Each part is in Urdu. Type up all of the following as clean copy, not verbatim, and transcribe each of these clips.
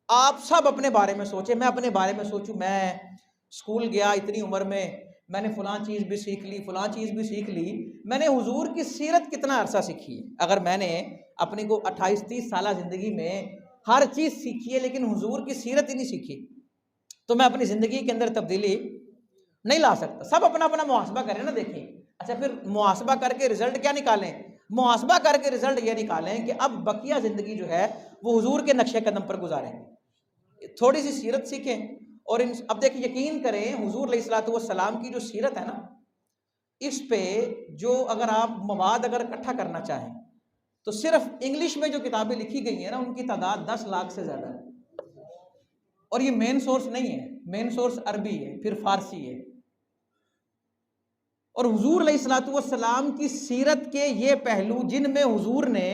آپ سب اپنے بارے میں سوچیں، میں اپنے بارے میں سوچوں، میں اسکول گیا اتنی عمر میں نے فلاں چیز بھی سیکھ لی، فلاں چیز بھی سیکھ لی، میں نے حضور کی سیرت کتنا عرصہ سیکھی ہے؟ اگر میں نے اپنی کو 28-30 سالہ زندگی میں ہر چیز سیکھی ہے لیکن حضور کی سیرت ہی نہیں سیکھی، تو میں اپنی زندگی کے اندر تبدیلی نہیں لا سکتا۔ سب اپنا اپنا محاسبہ کریں نا، دیکھیں۔ اچھا، پھر محاسبہ کر کے رزلٹ کیا نکالیں؟ محاسبہ کر کے رزلٹ یہ نکالیں کہ اب بقیہ زندگی جو ہے وہ حضور کے نقش قدم پر گزاریں گے، تھوڑی سی سیرت سیکھیں۔ اور اب دیکھیں، یقین کریں، حضور علیہ الصلوۃ والسلام کی جو سیرت ہے نا، اس پہ جو اگر آپ مواد اگر اکٹھا کرنا چاہیں تو صرف انگلش میں جو کتابیں لکھی گئی ہیں نا، ان کی تعداد 10 لاکھ سے زیادہ ہے، اور یہ مین سورس نہیں ہے، مین سورس عربی ہے، پھر فارسی ہے۔ اور حضور علیہ الصلوۃ والسلام کی سیرت کے یہ پہلو جن میں حضور نے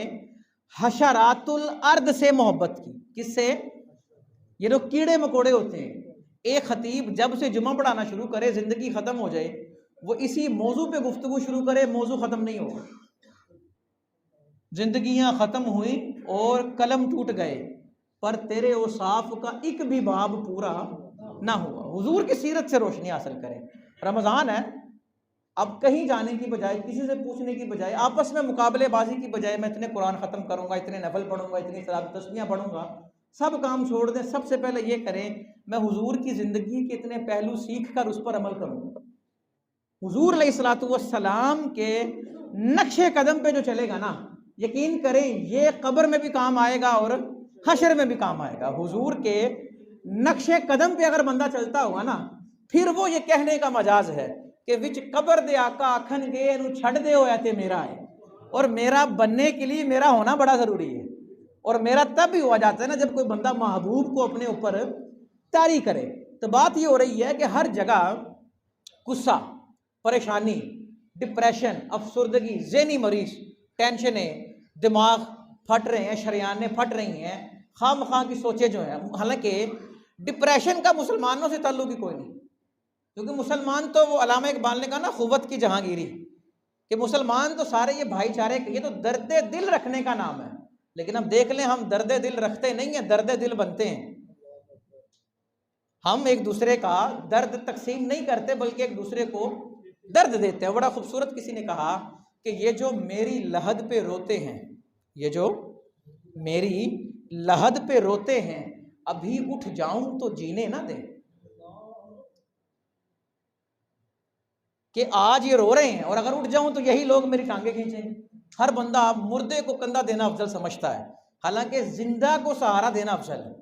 حشرات الارض سے محبت کی، کس سے؟ یہ لوگ کیڑے مکوڑے ہوتے ہیں۔ ایک خطیب جب سے جمعہ پڑھانا شروع کرے، زندگی ختم ہو جائے، وہ اسی موضوع پہ گفتگو شروع کرے، موضوع ختم نہیں ہوگا۔ زندگیاں ختم ہوئیں اور قلم ٹوٹ گئے، پر تیرے اوصاف کا ایک بھی باب پورا نہ ہوا۔ حضور کی سیرت سے روشنی حاصل کریں۔ رمضان ہے، اب کہیں جانے کی بجائے، کسی سے پوچھنے کی بجائے، آپس میں مقابلے بازی کی بجائے، میں اتنے قرآن ختم کروں گا، اتنے نفل پڑھوں گا، اتنی صلاۃ تسبیحاں پڑھوں گا، سب کام چھوڑ دیں۔ سب سے پہلے یہ کریں، میں حضور کی زندگی کے اتنے پہلو سیکھ کر اس پر عمل کروں گا۔ حضور علیہ الصلوۃ والسلام کے نقش قدم پہ جو چلے گا نا، یقین کریں یہ قبر میں بھی کام آئے گا اور حشر میں بھی کام آئے گا۔ حضور کے نقش قدم پہ اگر بندہ چلتا ہوگا نا، پھر وہ یہ کہنے کا مجاز ہے کہ وچ قبر دے آقا آکھن گے نو چھڑ دے ہویا تے میرا ہے، اور میرا بننے کے لیے میرا ہونا بڑا ضروری ہے۔ اور میرا تب ہی ہوا جاتا ہے نا جب کوئی بندہ محبوب کو اپنے اوپر طاری کرے۔ تو بات یہ ہو رہی ہے کہ ہر جگہ غصہ، پریشانی، ڈپریشن، افسردگی، ذہنی مریض، ٹینشنیں، دماغ پھٹ رہے ہیں، شریانیں پھٹ رہی ہیں، خواہ مخواہ کی سوچیں جو ہیں۔ حالانکہ ڈپریشن کا مسلمانوں سے تعلق ہی کوئی نہیں، کیونکہ مسلمان تو وہ علامہ اقبال نے کہا نا، قوت کی جہانگیری، کہ مسلمان تو سارے یہ بھائی چارے، یہ تو درد دل رکھنے کا نام ہے۔ لیکن اب دیکھ لیں، ہم درد دل رکھتے نہیں ہیں، درد دل بنتے ہیں۔ ہم ایک دوسرے کا درد تقسیم نہیں کرتے بلکہ ایک دوسرے کو درد دیتے ہیں۔ بڑا خوبصورت کسی نے کہا کہ یہ جو میری لحد پہ روتے ہیں، یہ جو میری لحد پہ روتے ہیں، ابھی اٹھ جاؤں تو جینے نہ دیں۔ کہ آج یہ رو رہے ہیں اور اگر اٹھ جاؤں تو یہی لوگ میری ٹانگیں کھینچیں گے۔ ہر بندہ مردے کو کندھا دینا افضل سمجھتا ہے، حالانکہ زندہ کو سہارا دینا افضل ہے۔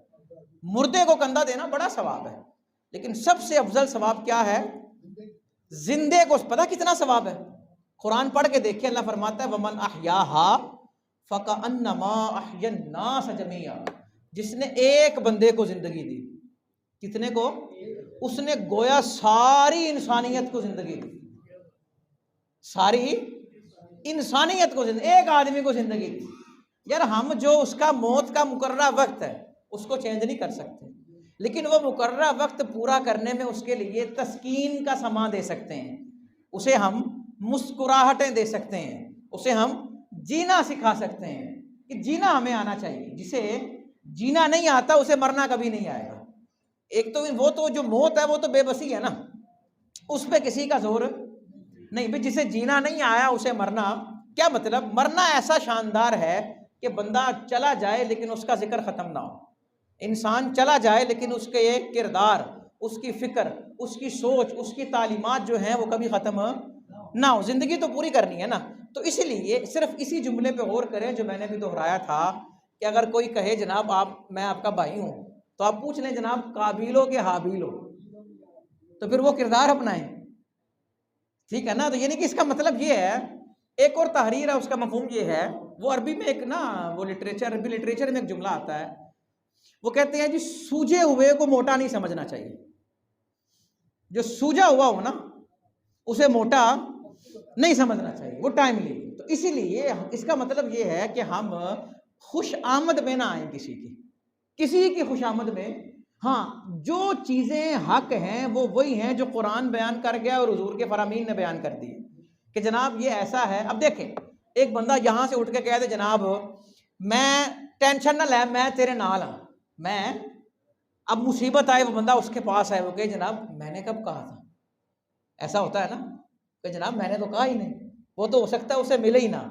مردے کو کندھا دینا بڑا ثواب ہے، لیکن سب سے افضل ثواب کیا ہے؟ زندے کو پتہ کتنا ثواب ہے؟ قرآن پڑھ کے دیکھیں، اللہ فرماتا ہے وَمَنْ أَحْيَاهَا فَكَأَنَّمَا أَحْيَا النَّاسَ جَمِيعًا۔ جس نے ایک بندے کو زندگی دی، کتنے کو؟ اس نے گویا ساری انسانیت کو زندگی دی، ساری انسانیت کو زندگی، ایک آدمی کو زندگی دی۔ یار ہم جو اس کا موت کا مقررہ وقت ہے اس کو چینج نہیں کر سکتے، لیکن وہ مقررہ وقت پورا کرنے میں اس کے لیے تسکین کا سما دے سکتے ہیں، اسے ہم مسکراہٹیں دے سکتے ہیں، اسے ہم جینا سکھا سکتے ہیں کہ جینا ہمیں آنا چاہیے۔ جسے جینا نہیں آتا اسے مرنا کبھی نہیں آئے گا۔ ایک تو وہ تو جو موت ہے وہ تو بے بسی ہے نا، اس پہ کسی کا زور نہیں بھی۔ جسے جینا نہیں آیا اسے مرنا، کیا مطلب؟ مرنا ایسا شاندار ہے کہ بندہ چلا جائے لیکن اس کا ذکر ختم نہ ہو، انسان چلا جائے لیکن اس کے یہ کردار، اس کی فکر، اس کی سوچ، اس کی تعلیمات جو ہیں وہ کبھی ختم نہ ہو۔ زندگی تو پوری کرنی ہے نا۔ تو اسی لیے صرف اسی جملے پہ غور کریں جو میں نے بھی دہرایا تھا کہ اگر کوئی کہے جناب میں آپ کا بھائی ہوں، تو آپ پوچھ لیں جناب قابیل ہو کہ حابیل ہو، تو پھر وہ کردار اپنائیں، ٹھیک ہے نا۔ تو یعنی کہ اس کا مطلب یہ ہے، ایک اور تحریر ہے، اس کا مفہوم یہ ہے، وہ عربی میں ایک نا وہ لٹریچر، عربی لٹریچر میں ایک جملہ آتا ہے، وہ کہتے ہیں جی سوجے ہوئے کو موٹا نہیں سمجھنا چاہیے۔ جو سوجا ہوا ہو نا اسے موٹا نہیں سمجھنا چاہیے، وہ ٹائملی۔ تو اسی لیے اس کا مطلب یہ ہے کہ ہم خوش آمد میں نہ آئیں کسی کی خوش آمد میں۔ ہاں، جو چیزیں حق ہیں وہ وہی ہیں جو قرآن بیان کر گیا اور حضور کے فرامین نے بیان کر دی کہ جناب یہ ایسا ہے۔ اب دیکھیں، ایک بندہ یہاں سے اٹھ کے کہہ دے جناب میں ٹینشن نہ لے، میں تیرے نال ہاں، میں اب مصیبت آئے وہ بندہ اس کے پاس آئے، وہ کہے جناب میں نے کب کہا تھا؟ ایسا ہوتا ہے نا کہ جناب میں نے تو کہا ہی نہیں، وہ تو ہو سکتا ہے اسے ملے ہی نہ۔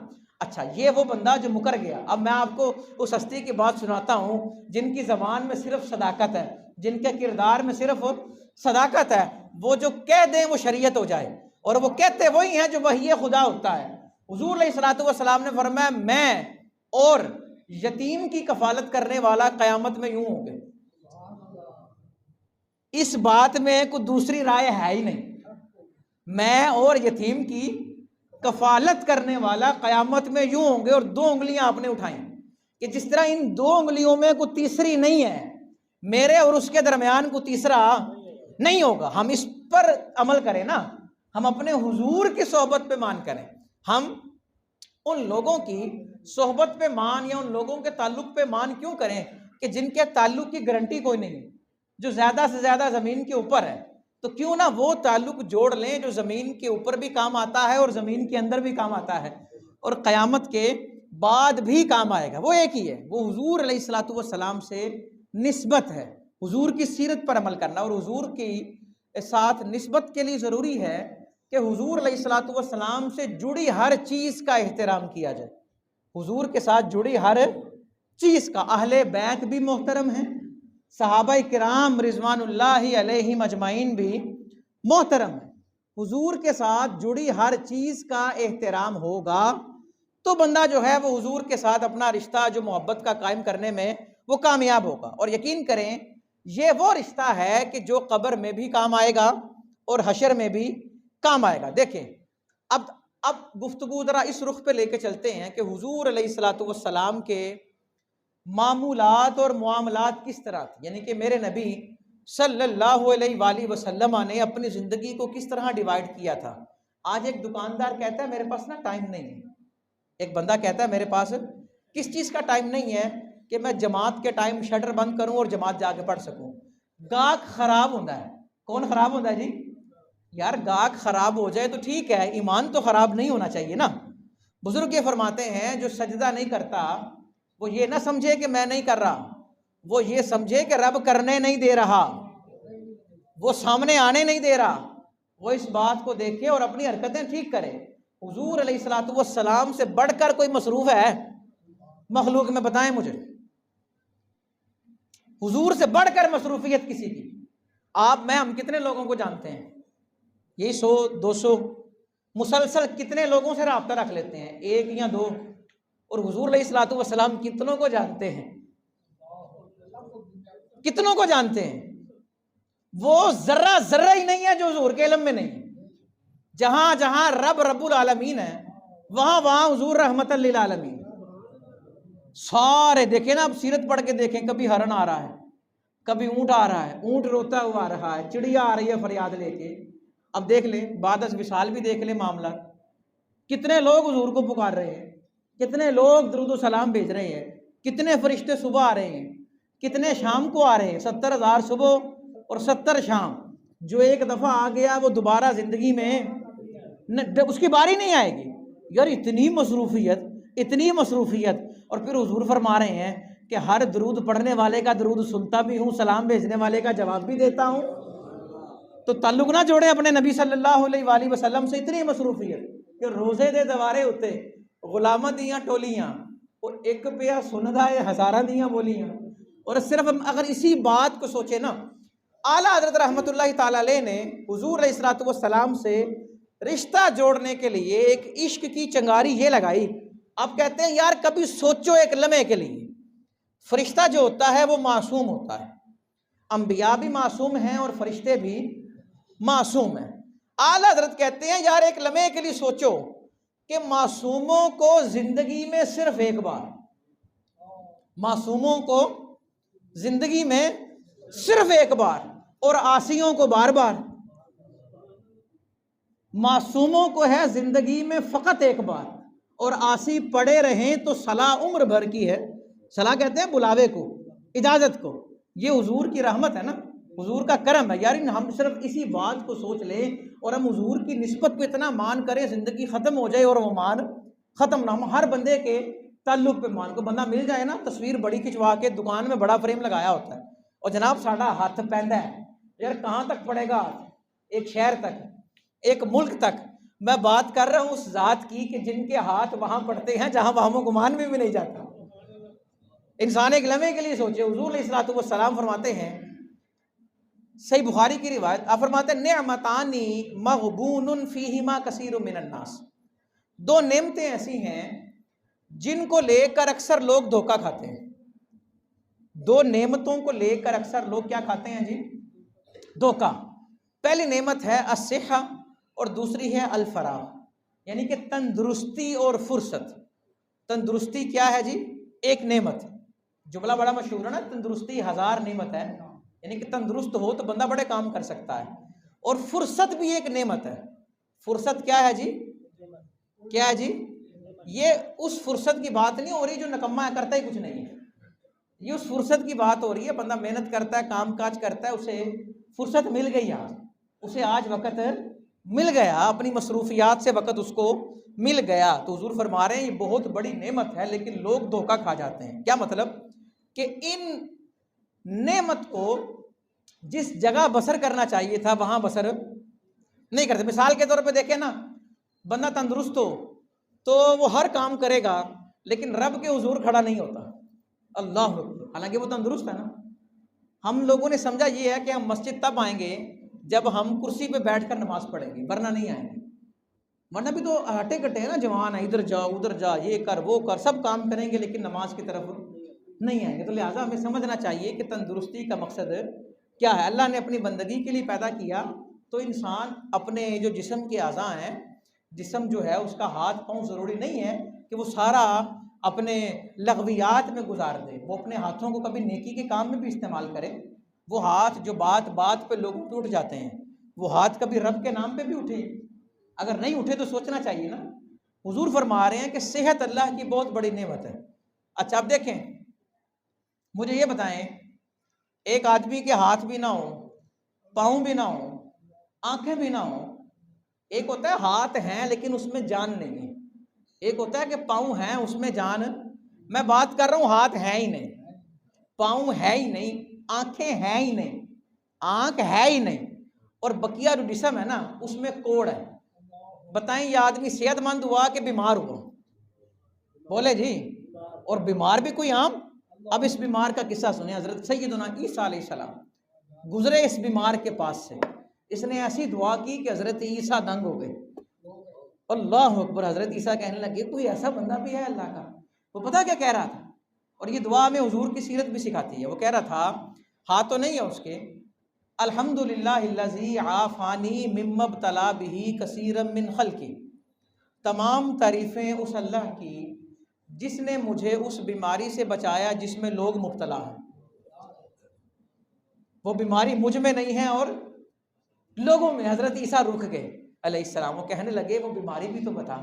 اچھا یہ وہ بندہ جو مکر گیا۔ اب میں آپ کو اس ہستی کی بات سناتا ہوں جن کی زبان میں صرف صداقت ہے، جن کے کردار میں صرف صداقت ہے، وہ جو کہہ دیں وہ شریعت ہو جائے، اور وہ کہتے وہی ہیں جو وحی خدا ہوتا ہے۔ حضور علیہ الصلوۃ والسلام نے فرمایا میں اور یتیم کی کفالت کرنے والا قیامت میں یوں ہوں گے۔ اس بات میں کوئی دوسری رائے ہے ہی نہیں، میں اور یتیم کی کفالت کرنے والا قیامت میں یوں ہوں گے۔ اور 2 انگلیاں آپ نے اٹھائیں کہ جس طرح ان 2 انگلیوں میں کوئی تیسری نہیں ہے، میرے اور اس کے درمیان کوئی تیسرا نہیں ہوگا۔ ہم اس پر عمل کریں نا، ہم اپنے حضور کی صحبت پہ مان کریں، ہم ان لوگوں کی صحبت پہ مان یا ان لوگوں کے تعلق پہ مان کیوں کریں کہ جن کے تعلق کی گارنٹی کوئی نہیں ہے، جو زیادہ سے زیادہ زمین کے اوپر ہے، تو کیوں نہ وہ تعلق جوڑ لیں جو زمین کے اوپر بھی کام آتا ہے اور زمین کے اندر بھی کام آتا ہے اور قیامت کے بعد بھی کام آئے گا۔ وہ ایک ہی ہے، وہ حضور علیہ الصلوۃ والسلام سے نسبت ہے، حضور کی سیرت پر عمل کرنا۔ اور حضور کی ساتھ نسبت کے لیے ضروری ہے کہ حضور علیہ الصلوۃ والسلام سے جڑی ہر چیز کا احترام کیا جائے، حضور کے ساتھ جڑی ہر چیز کا۔ اہل بیت بھی محترم ہیں، صحابہ کرام رضوان اللہ علیہم اجمعین بھی محترم ہیں۔ حضور کے ساتھ جڑی ہر چیز کا احترام ہوگا تو بندہ جو ہے وہ حضور کے ساتھ اپنا رشتہ جو محبت کا قائم کرنے میں وہ کامیاب ہوگا۔ اور یقین کریں یہ وہ رشتہ ہے کہ جو قبر میں بھی کام آئے گا اور حشر میں بھی کام آئے گا۔ دیکھیں اب گفتگو ذرا اس رخ پہ لے کے چلتے ہیں کہ حضور علیہ الصلوۃ والسلام کے معمولات اور معاملات کس طرح تھے، یعنی کہ میرے نبی صلی اللہ علیہ وآلہ وسلم نے اپنی زندگی کو کس طرح ڈیوائیڈ کیا تھا۔ آج ایک دکاندار کہتا ہے میرے پاس نا ٹائم نہیں ہے، ایک بندہ کہتا ہے میرے پاس کس چیز کا ٹائم نہیں ہے کہ میں جماعت کے ٹائم شٹر بند کروں اور جماعت جا کے پڑھ سکوں۔ گاہک خراب ہوتا ہے، کون خراب ہوتا ہے جی؟ یار گاہک خراب ہو جائے تو ٹھیک ہے، ایمان تو خراب نہیں ہونا چاہیے نا۔ بزرگ یہ فرماتے ہیں جو سجدہ نہیں کرتا وہ یہ نہ سمجھے کہ میں نہیں کر رہا، وہ یہ سمجھے کہ رب کرنے نہیں دے رہا، وہ سامنے آنے نہیں دے رہا، وہ اس بات کو دیکھے اور اپنی حرکتیں ٹھیک کرے۔ حضور علیہ الصلوۃ والسلام سے بڑھ کر کوئی مصروف ہے مخلوق میں؟ بتائیں مجھے، حضور سے بڑھ کر مصروفیت کسی کی؟ آپ میں ہم کتنے لوگوں کو جانتے ہیں؟ یہی 100 200 مسلسل کتنے لوگوں سے رابطہ رکھ لیتے ہیں؟ 1 یا 2؟ اور حضور علیہ الصلوۃ والسلام کتنوں کو جانتے ہیں؟ کتنوں کو جانتے ہیں؟ وہ ذرہ ذرہ ہی نہیں ہے جو حضور کے علم میں نہیں۔ جہاں جہاں رب العالمین ہے وہاں وہاں حضور رحمت للعالمین۔ سارے دیکھیں نا، اب سیرت پڑھ کے دیکھیں، کبھی ہرن آ رہا ہے، کبھی اونٹ آ رہا ہے، اونٹ روتا ہوا آ رہا ہے، چڑیا آ رہی ہے فریاد لے کے۔ اب دیکھ لیں بعد از وصال بھی دیکھ لیں معاملات، کتنے لوگ حضور کو پکار رہے ہیں، کتنے لوگ درود و سلام بھیج رہے ہیں، کتنے فرشتے صبح آ رہے ہیں، کتنے شام کو آ رہے ہیں۔ 70,000 صبح اور 70 شام۔ جو ایک دفعہ آ گیا وہ دوبارہ زندگی میں اس کی باری نہیں آئے گی۔ یار اتنی مصروفیت، اتنی مصروفیت، اور پھر حضور فرما رہے ہیں کہ ہر درود پڑھنے والے کا درود سنتا بھی ہوں، سلام بھیجنے والے کا جواب بھی دیتا ہوں۔ تو تعلق نہ جوڑے اپنے نبی صلی اللہ علیہ وآلہ وسلم سے، اتنی مصروفیت کہ روزے دے دوارے ہوتے غلامہ دیاں ٹولیاں اور ایک پیا سندہ ہزارہ دیاں بولیاں۔ اور صرف ہم اگر اسی بات کو سوچے نا، اعلیٰ حضرت رحمۃ اللہ تعالیٰ علیہ نے حضور علیہ الصلوۃ والسلام سے رشتہ جوڑنے کے لیے ایک عشق کی چنگاری یہ لگائی۔ آپ کہتے ہیں یار کبھی سوچو ایک لمحے کے لیے، فرشتہ جو ہوتا ہے وہ معصوم ہوتا ہے، انبیاء بھی معصوم ہیں اور فرشتے بھی معصوم ہیں۔ اعلیٰ حضرت کہتے ہیں یار ایک لمحے کے لیے سوچو کہ معصوموں کو زندگی میں صرف ایک بار، معصوموں کو زندگی میں صرف ایک بار اور عاصیوں کو بار بار۔ معصوموں کو ہے زندگی میں فقط ایک بار اور عاصی پڑے رہیں تو صلاح عمر بھر کی ہے۔ صلاح کہتے ہیں بلاوے کو، اجازت کو۔ یہ حضور کی رحمت ہے نا، حضور کا کرم ہے۔ یار ہم صرف اسی بات کو سوچ لیں اور ہم حضور کی نسبت کو اتنا مان کریں، زندگی ختم ہو جائے اور وہ مان ختم نہ ہم ہر بندے کے تعلق پہ مان کو بندہ مل جائے نا، تصویر بڑی کھنچوا کے دکان میں بڑا فریم لگایا ہوتا ہے، اور جناب ساڑا ہاتھ پیندا ہے یار کہاں تک پڑے گا، ایک شہر تک، ایک ملک تک۔ میں بات کر رہا ہوں اس ذات کی کہ جن کے ہاتھ وہاں پڑتے ہیں جہاں وہم و گمان میں بھی نہیں جاتا۔ انسان ایک لمحے کے لیے سوچے، حضور علیہ الصلوۃ والسلام فرماتے ہیں، صحیح بخاری کی روایت، آپ فرماتے ہیں نعمتانی مغبون فیہما کثیر من الناس، دو نعمتیں ایسی ہیں جن کو لے کر اکثر لوگ دھوکہ کھاتے ہیں۔ دو نعمتوں کو لے کر اکثر لوگ کیا کھاتے ہیں جی؟ دھوکہ۔ پہلی نعمت ہے الصحہ اور دوسری ہے الفراغ، یعنی کہ تندرستی اور فرصت۔ تندرستی کیا ہے جی؟ ایک نعمت، جملہ بڑا مشہور ہے نا، تندرستی ہزار نعمت ہے، یعنی کہ تندرست ہو تو بندہ بڑے کام کر سکتا ہے۔ اور فرصت بھی ایک نعمت ہے۔ فرصت کیا ہے جی؟ کیا ہے جی؟ یہ اس فرصت کی بات نہیں ہو رہی جو نکما ہے، کرتا ہی کچھ نہیں ہے، یہ اس فرصت کی بات ہو رہی ہے، بندہ محنت کرتا ہے، کام کاج کرتا ہے، اسے فرصت مل گئی، آج اسے آج وقت مل گیا، اپنی مصروفیات سے وقت اس کو مل گیا۔ تو حضور فرما رہے ہیں یہ بہت بڑی نعمت ہے، لیکن لوگ دھوکہ کھا جاتے ہیں۔ کیا مطلب؟ کہ ان نعمت کو جس جگہ بسر کرنا چاہیے تھا وہاں بسر نہیں کرتے۔ مثال کے طور پہ دیکھیں نا، بندہ تندرست ہو تو وہ ہر کام کرے گا، لیکن رب کے حضور کھڑا نہیں ہوتا، اللہ اکبر، حالانکہ وہ تندرست ہے نا۔ ہم لوگوں نے سمجھا یہ ہے کہ ہم مسجد تب آئیں گے جب ہم کرسی پہ بیٹھ کر نماز پڑھیں گے، ورنہ نہیں آئیں گے۔ ورنہ بھی تو ہٹے کٹے ہیں نا، جوان ہے، ادھر جا ادھر جا، یہ کر وہ کر، سب کام کریں گے لیکن نماز کی طرف نہیں آئیں گے۔ تو لہٰذا ہمیں سمجھنا چاہیے کہ تندرستی کا مقصد کیا ہے۔ اللہ نے اپنی بندگی کے لیے پیدا کیا، تو انسان اپنے جو جسم کے اعضاء ہیں، جسم جو ہے اس کا ہاتھ پاؤں ضروری نہیں ہے کہ وہ سارا اپنے لغویات میں گزار دے، وہ اپنے ہاتھوں کو کبھی نیکی کے کام میں بھی استعمال کرے۔ وہ ہاتھ جو بات بات پہ لوگوں پہ اٹھ جاتے ہیں، وہ ہاتھ کبھی رب کے نام پہ بھی اٹھے، اگر نہیں اٹھے تو سوچنا چاہیے نا۔ حضور فرما رہے ہیں کہ صحت اللہ کی بہت بڑی نعمت ہے۔ اچھا اب دیکھیں، مجھے یہ بتائیں، ایک آدمی کے ہاتھ بھی نہ ہو، پاؤں بھی نہ ہو، آنکھیں بھی نہ ہو، ایک ہوتا ہے ہاتھ ہیں لیکن اس میں جان نہیں ہے، ایک ہوتا ہے کہ پاؤں ہیں اس میں جان۔ میں بات کر رہا ہوں ہاتھ ہے ہی نہیں، پاؤں ہے ہی نہیں، آنکھیں ہیں ہی نہیں، آنکھ ہے ہی نہیں، اور بقیہ جو جسم ہے نا اس میں کوڑ ہے۔ بتائیں یہ آدمی صحت مند ہوا کہ بیمار ہوا؟ بولے جی۔ اور بیمار بھی کوئی عام؟ اب اس بیمار کا قصہ سنیں، حضرت سیدنا عیسیٰ علیہ السلام گزرے اس بیمار کے پاس سے، اس نے ایسی دعا کی کہ حضرت عیسیٰ دنگ ہو گئے۔ اللہ اکبر، حضرت عیسیٰ کہنے لگے کوئی ایسا بندہ بھی ہے اللہ کا؟ وہ پتہ کیا کہہ رہا تھا، اور یہ دعا میں حضور کی سیرت بھی سکھاتی ہے۔ وہ کہہ رہا تھا، ہاتھ تو نہیں ہے اس کے، الحمدللہ الذی عافانی مما ابتلا بہ کثیرا من خلقی، تمام تعریفیں اس اللہ کی جس نے مجھے اس بیماری سے بچایا جس میں لوگ مبتلا ہیں۔ وہ بیماری مجھ میں نہیں ہے اور لوگوں میں۔ حضرت عیسیٰ رک گئے علیہ السلام، وہ کہنے لگے وہ بیماری بھی تو بتا،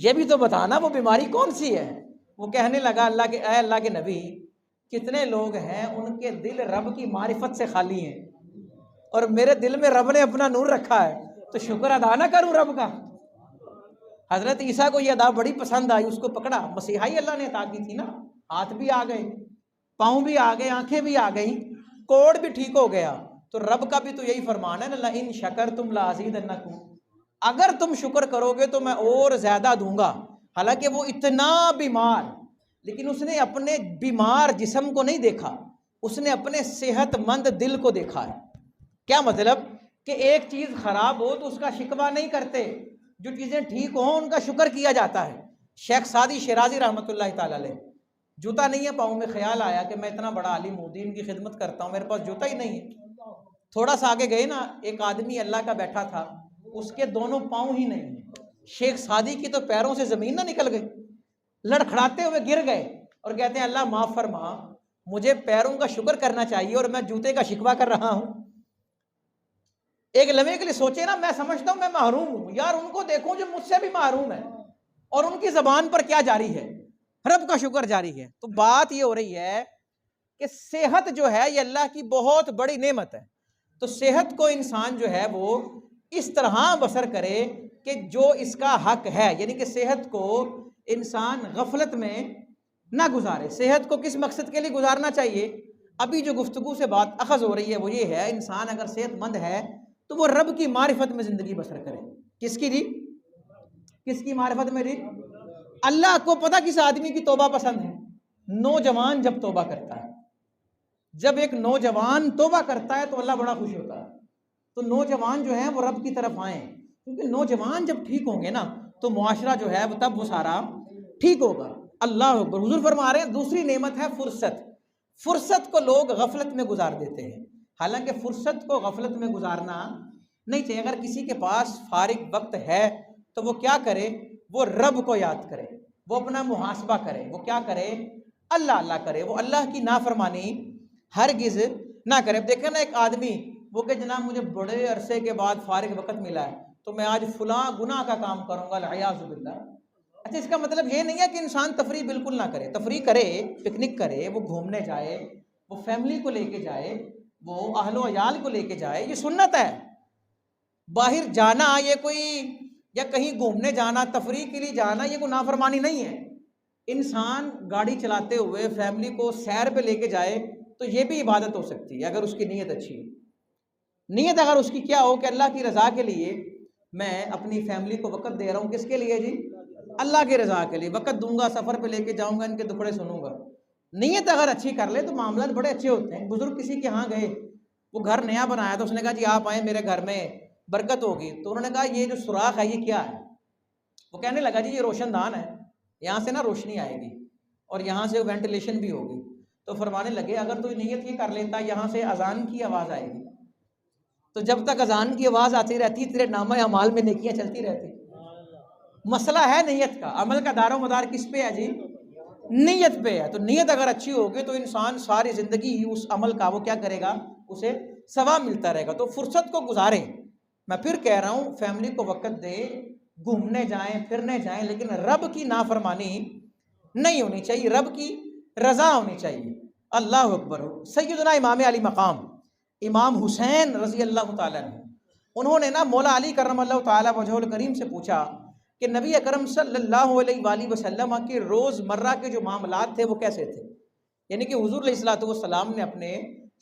یہ بھی تو بتانا وہ بیماری کون سی ہے۔ وہ کہنے لگا اے اللہ کے نبی، کتنے لوگ ہیں ان کے دل رب کی معرفت سے خالی ہیں، اور میرے دل میں رب نے اپنا نور رکھا ہے، تو شکر ادا نہ کروں رب کا۔ حضرت عیسیٰ کو یہ ادا بڑی پسند آئی، اس کو پکڑا، مسیحائی اللہ نے عطا کی تھی نا، ہاتھ بھی آ گئے، پاؤں بھی آ گئے، آنکھیں بھی آ گئیں، کوڑ بھی ٹھیک ہو گیا۔ تو رب کا بھی تو یہی فرمان ہے نا، لئن شکرتم لازیدنکم، اگر تم شکر کرو گے تو میں اور زیادہ دوں گا۔ حالانکہ وہ اتنا بیمار، لیکن اس نے اپنے بیمار جسم کو نہیں دیکھا، اس نے اپنے صحت مند دل کو دیکھا ہے۔ کیا مطلب؟ کہ ایک چیز خراب ہو تو اس کا شکوہ نہیں کرتے، جو چیزیں ٹھیک ہوں ان کا شکر کیا جاتا ہے۔ شیخ سعدی شیرازی رحمۃ اللہ تعالی علیہ، جوتا نہیں ہے پاؤں میں، خیال آیا کہ میں اتنا بڑا عالم ہوں، دین کی خدمت کرتا ہوں، میرے پاس جوتا ہی نہیں ہے۔ تھوڑا سا آگے گئے نا، ایک آدمی اللہ کا بیٹھا تھا، اس کے دونوں پاؤں ہی نہیں ہیں۔ شیخ سعدی کی تو پیروں سے زمین نہ نکل گئی، لڑکھڑاتے ہوئے گر گئے، اور کہتے ہیں اللہ معاف فرما، مجھے پیروں کا شکر کرنا چاہیے اور میں جوتے کا شکوہ کر رہا ہوں۔ ایک لمحے کے لیے سوچے نا، میں سمجھتا ہوں میں محروم ہوں، یار ان کو دیکھوں جو مجھ سے بھی محروم ہے، اور ان کی زبان پر کیا جاری ہے؟ رب کا شکر جاری ہے۔ تو بات یہ ہو رہی ہے کہ صحت جو ہے یہ اللہ کی بہت بڑی نعمت ہے۔ تو صحت کو انسان جو ہے وہ اس طرح بسر کرے کہ جو اس کا حق ہے، یعنی کہ صحت کو انسان غفلت میں نہ گزارے۔ صحت کو کس مقصد کے لیے گزارنا چاہیے؟ ابھی جو گفتگو سے بات اخذ ہو رہی ہے وہ یہ ہے، انسان اگر صحت مند ہے تو وہ رب کی معرفت میں زندگی بسر کرے۔ کس کی جی؟ کس کی معرفت میں جی؟ اللہ کو پتہ کس آدمی کی توبہ پسند ہے؟ نوجوان جب توبہ کرتا ہے، جب ایک نوجوان توبہ کرتا ہے تو اللہ بڑا خوش ہوتا ہے۔ تو نوجوان جو ہیں وہ رب کی طرف آئیں، کیونکہ نوجوان جب ٹھیک ہوں گے نا تو معاشرہ جو ہے وہ تب وہ سارا ٹھیک ہوگا۔ اللہ اکبر۔ حضور فرما رہے ہیں دوسری نعمت ہے فرصت۔ فرصت کو لوگ غفلت میں گزار دیتے ہیں، حالانکہ فرصت کو غفلت میں گزارنا نہیں چاہیے۔ اگر کسی کے پاس فارغ وقت ہے تو وہ کیا کرے؟ وہ رب کو یاد کرے، وہ اپنا محاسبہ کرے، وہ کیا کرے؟ اللہ کرے، وہ اللہ کی نافرمانی ہرگز نہ کرے۔ اب دیکھیں نا ایک آدمی وہ کہ جناب مجھے بڑے عرصے کے بعد فارغ وقت ملا ہے تو میں آج فلاں گناہ کا کام کروں گا، العیاذ باللہ۔ اچھا، اس کا مطلب یہ نہیں ہے کہ انسان تفریح بالکل نہ کرے، تفریح کرے، پکنک کرے، وہ گھومنے جائے، وہ فیملی کو لے کے جائے، وہ اہل و عیال کو لے کے جائے، یہ سنت ہے۔ باہر جانا یہ کوئی، یا کہیں گھومنے جانا، تفریح کے لیے جانا، یہ کوئی نافرمانی نہیں ہے۔ انسان گاڑی چلاتے ہوئے فیملی کو سیر پہ لے کے جائے تو یہ بھی عبادت ہو سکتی ہے اگر اس کی نیت اچھی ہے۔ نیت اگر اس کی کیا ہو کہ اللہ کی رضا کے لیے میں اپنی فیملی کو وقت دے رہا ہوں، کس کے لیے جی؟ اللہ کی رضا کے لیے وقت دوں گا، سفر پہ لے کے جاؤں گا، ان کے دکھڑے سنوں گا۔ نیت اگر اچھی کر لے تو معاملات بڑے اچھے ہوتے ہیں۔ بزرگ کسی کے ہاں گئے، وہ گھر نیا بنایا تو اس نے کہا جی آپ آئیں میرے گھر میں برکت ہوگی۔ تو انہوں نے کہا یہ جو سوراخ ہے یہ کیا ہے؟ وہ کہنے لگا جی یہ روشن دان ہے، یہاں سے نا روشنی آئے گی اور یہاں سے وینٹیلیشن بھی ہوگی۔ تو فرمانے لگے اگر تو نیت یہ کر لیتا یہاں سے اذان کی آواز آئے گی، تو جب تک اذان کی آواز آتی رہتی تیرے نامہ اعمال میں نیکیاں چلتی رہتی۔ مسئلہ ہے نیت کا، عمل کا دار و مدار کس پہ ہے جی؟ نیت پہ ہے۔ تو نیت اگر اچھی ہوگی تو انسان ساری زندگی اس عمل کا وہ کیا کرے گا؟ اسے ثواب ملتا رہے گا۔ تو فرصت کو گزاریں۔ میں پھر کہہ رہا ہوں فیملی کو وقت دے، گھومنے جائیں، پھرنے جائیں، لیکن رب کی نافرمانی نہیں ہونی چاہیے، رب کی رضا ہونی چاہیے۔ اللہ اکبر۔ سیدنا امام علی مقام امام حسین رضی اللہ تعالیٰ عنہ، انہوں نے نا مولا علی کرم اللہ تعالیٰ وجہہ الکریم سے پوچھا کہ نبی اکرم صلی اللہ علیہ وآلہ وسلم کے روز مرہ کے جو معاملات تھے وہ کیسے تھے؟ یعنی کہ حضور علیہ الصلوۃ والسلام نے اپنے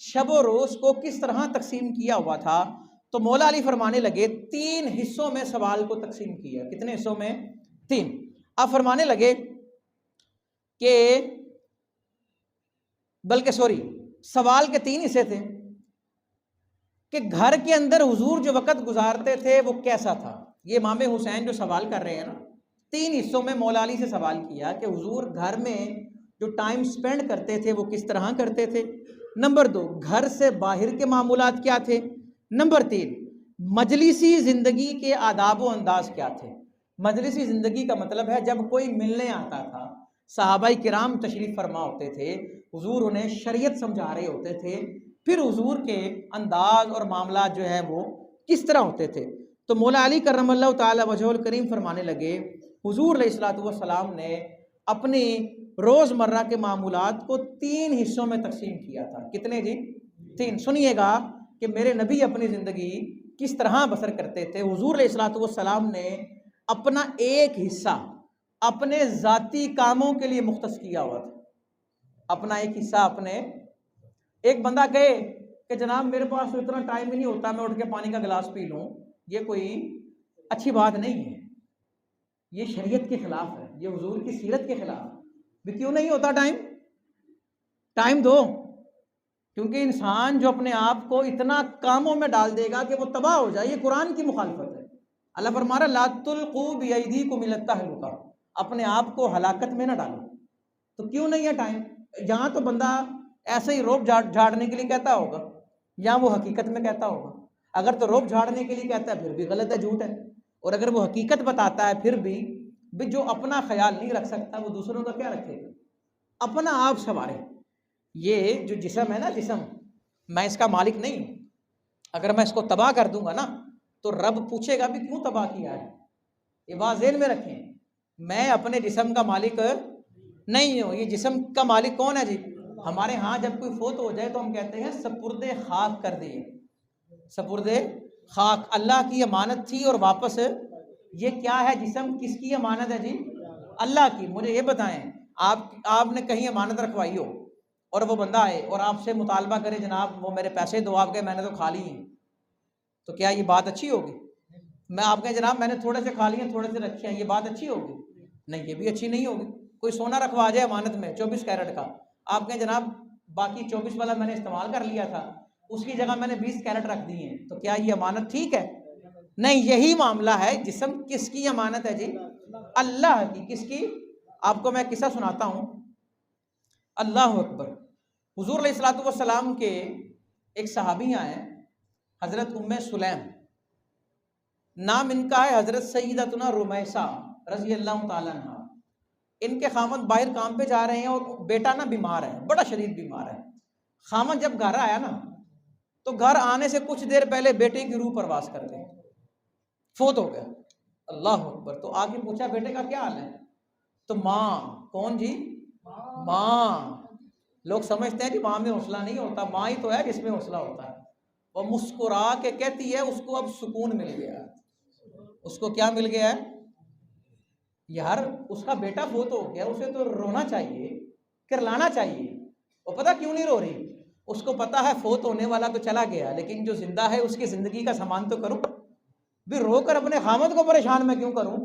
شب و روز کو کس طرح تقسیم کیا ہوا تھا؟ تو مولا علی فرمانے لگے 3 حصوں میں سوال کو تقسیم کیا۔ کتنے حصوں میں؟ 3۔ آپ فرمانے لگے کہ بلکہ سوال کے 3 حصے تھے کہ گھر کے اندر حضور جو وقت گزارتے تھے وہ کیسا تھا؟ یہ امام حسین جو سوال کر رہے ہیں نا، 3 حصوں میں مولا علی سے سوال کیا کہ حضور گھر میں جو ٹائم سپینڈ کرتے تھے وہ کس طرح کرتے تھے؟ نمبر 2، گھر سے باہر کے معمولات کیا تھے؟ نمبر 3، مجلسی زندگی کے آداب و انداز کیا تھے؟ مجلسی زندگی کا مطلب ہے جب کوئی ملنے آتا تھا، صحابہ کرام تشریف فرما ہوتے تھے، حضور انہیں شریعت سمجھا رہے ہوتے تھے، پھر حضور کے انداز اور معاملات جو ہے وہ کس طرح ہوتے تھے؟ تو مولا علی کرم اللہ تعالی وجہ الکریم فرمانے لگے حضور علیہ الصلوۃ والسلام نے اپنی روز مرہ کے معمولات کو 3 حصوں میں تقسیم کیا تھا۔ کتنے جی؟ 3۔ سنیے گا کہ میرے نبی اپنی زندگی کس طرح بسر کرتے تھے۔ حضور علیہ الصلوۃ والسلام نے اپنا ایک حصہ اپنے ذاتی کاموں کے لیے مختص کیا ہوا تھا۔ اپنا ایک حصہ اپنے، ایک بندہ کہے کہ جناب میرے پاس تو اتنا ٹائم ہی نہیں ہوتا میں اٹھ کے پانی کا گلاس پی لوں، یہ کوئی اچھی بات نہیں ہے، یہ شریعت کے خلاف ہے، یہ حضور کی سیرت کے خلاف ہے۔ بھی کیوں نہیں ہوتا ٹائم دو، کیونکہ انسان جو اپنے آپ کو اتنا کاموں میں ڈال دے گا کہ وہ تباہ ہو جائے، یہ قرآن کی مخالفت ہے۔ اللہ فرما رہا لا تلقوا بأیدیکم الی التہلکہ، اپنے آپ کو ہلاکت میں نہ ڈالو۔ تو کیوں نہیں ہے ٹائم؟ یہاں تو بندہ ایسے ہی روب جھاڑنے کے لیے کہتا ہوگا، یا وہ حقیقت میں کہتا ہوگا۔ اگر تو روب جھاڑنے کے لیے کہتا ہے پھر بھی غلط ہے، جھوٹ ہے، اور اگر وہ حقیقت بتاتا ہے پھر بھی جو اپنا خیال نہیں رکھ سکتا وہ دوسروں کا کیا رکھے گا؟ اپنا آپ سنوارے۔ یہ جو جسم ہے نا، جسم میں اس کا مالک نہیں ہوں، اگر میں اس کو تباہ کر دوں گا نا تو رب پوچھے گا بھی کیوں تباہ کیا ہے؟ یہ بات ذہن میں رکھیں، میں اپنے جسم کا مالک نہیں ہوں۔ یہ جسم کا مالک کون ہے جی؟ ہمارے ہاں جب کوئی فوت ہو جائے تو ہم کہتے ہیں سپرد خاک کر دیے، سپرد خاک، اللہ کی امانت تھی اور واپس۔ یہ کیا ہے جسم؟ کس کی امانت ہے جی؟ اللہ کی۔ مجھے یہ بتائیں، آپ نے کہیں امانت رکھوائی ہو اور وہ بندہ آئے اور آپ سے مطالبہ کرے جناب وہ میرے پیسے دو، آپ کے میں نے تو کھا لی ہیں، تو کیا یہ بات اچھی ہوگی؟ میں آپ کہیں جناب میں نے تھوڑے سے کھا لیے ہیں، تھوڑے سے رکھے ہیں، یہ بات اچھی ہوگی؟ نہیں، یہ بھی اچھی نہیں ہوگی۔ کوئی سونا رکھوا جائے امانت میں 24 کیرٹ کا، آپ کہیں جناب باقی 24 والا میں نے استعمال کر لیا تھا، اس کی جگہ میں نے 20 کیرٹ رکھ دی ہیں، تو کیا یہ امانت ٹھیک ہے؟ نہیں، یہی معاملہ ہے۔ جسم کس کی امانت ہے جی؟ اللہ کی۔ کس کی؟ آپ کو میں قصہ سناتا ہوں۔ اللہ اکبر۔ حضور علیہ الصلوۃ والسلام کے ایک صحابی ہیں حضرت ام سلیم، نام ان کا ہے حضرت سیدتنا رمیسہ رضی اللہ تعالیٰ عنہ۔ ان کے خامد باہر کام پہ جا رہے ہیں اور بیٹا نا بیمار ہے، بڑا شدید بیمار ہے۔ خامد جب گھر آیا نا تو گھر آنے سے کچھ دیر پہلے بیٹے کی روح پرواز کر گئی، فوت ہو گیا۔ اللہ اکبر۔ تو آگے پوچھا بیٹے کا کیا حال ہے؟ تو ماں، کون جی؟ ماں۔ لوگ سمجھتے ہیں کہ ماں میں حوصلہ نہیں ہوتا، ماں ہی تو ہے جس میں حوصلہ ہوتا ہے۔ وہ مسکرا کے کہتی ہے اس کو اب سکون مل گیا۔ اس کو کیا مل گیا ہے؟ یار اس کا بیٹا فوت ہو گیا، اسے تو رونا چاہیے، کرلانا چاہیے۔ وہ پتہ کیوں نہیں رو رہی؟ اس کو پتا ہے فوت ہونے والا تو چلا گیا، لیکن جو زندہ ہے اس کی زندگی کا سامان تو کروں بھی، رو کر اپنے خامد کو پریشان میں کیوں کروں؟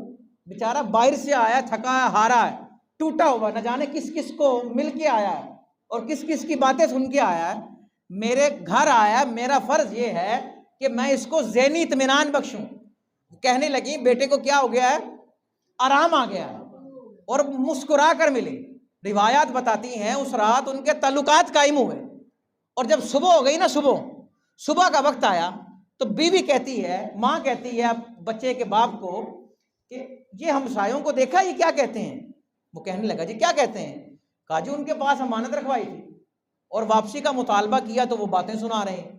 بیچارہ باہر سے آیا، تھکا ہے، ہارا ہے، ٹوٹا ہوا، نہ جانے کس کس کو مل کے آیا ہے اور کس کس کی باتیں سن کے آیا ہے۔ میرے گھر آیا، میرا فرض یہ ہے کہ میں اس کو ذہنی اطمینان بخشوں۔ کہنے لگی بیٹے کو کیا ہو گیا ہے؟ آرام آ گیا ہے، اور مسکرا کر ملے۔ روایات بتاتی ہیں اس رات ان کے تعلقات قائم ہوئے، اور جب صبح ہو گئی نا، صبح کا وقت آیا تو بیوی کہتی ہے، ماں کہتی ہے بچے کے باپ کو کہ یہ ہمسایوں کو دیکھا یہ کیا کہتے ہیں؟ وہ کہنے لگا جی کیا کہتے ہیں؟ کہا جی ان کے پاس امانت رکھوائی تھی اور واپسی کا مطالبہ کیا تو وہ باتیں سنا رہے ہیں۔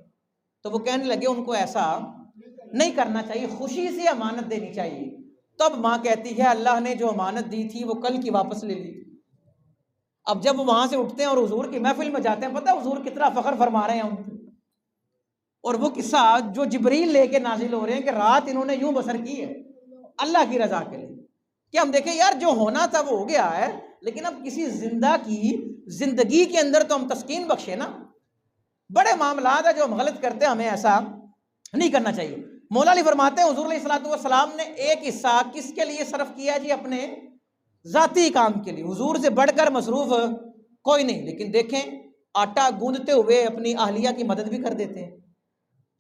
تو وہ کہنے لگے ان کو ایسا نہیں کرنا چاہیے، خوشی سے امانت دینی چاہیے۔ تب ماں کہتی ہے اللہ نے جو امانت دی تھی وہ کل کی واپس لے لی۔ اب جب وہ وہاں سے اٹھتے ہیں اور حضور کی محفل میں جاتے ہیں، پتہ ہے حضور کتنا فخر فرما رہے ہیں ان پہ، اور وہ قصہ جو جبریل لے کے نازل ہو رہے ہیں کہ رات انہوں نے یوں بسر کی ہے اللہ کی رضا کے لیے، کہ ہم دیکھیں یار جو ہونا تھا وہ ہو گیا ہے، لیکن اب کسی زندہ کی زندگی کے اندر تو ہم تسکین بخشے نا۔ بڑے معاملات ہیں جو ہم غلط کرتے ہیں، ہمیں ایسا نہیں کرنا چاہیے۔ مولا علی فرماتے ہیں حضور علیہ الصلوۃ والسلام نے ایک حصہ کس کے لیے صرف کیا جی؟ اپنے ذاتی کام کے لیے۔ حضور سے بڑھ کر مصروف کوئی نہیں، لیکن دیکھیں آٹا گوندتے ہوئے اپنی اہلیہ کی مدد بھی کر دیتے ہیں،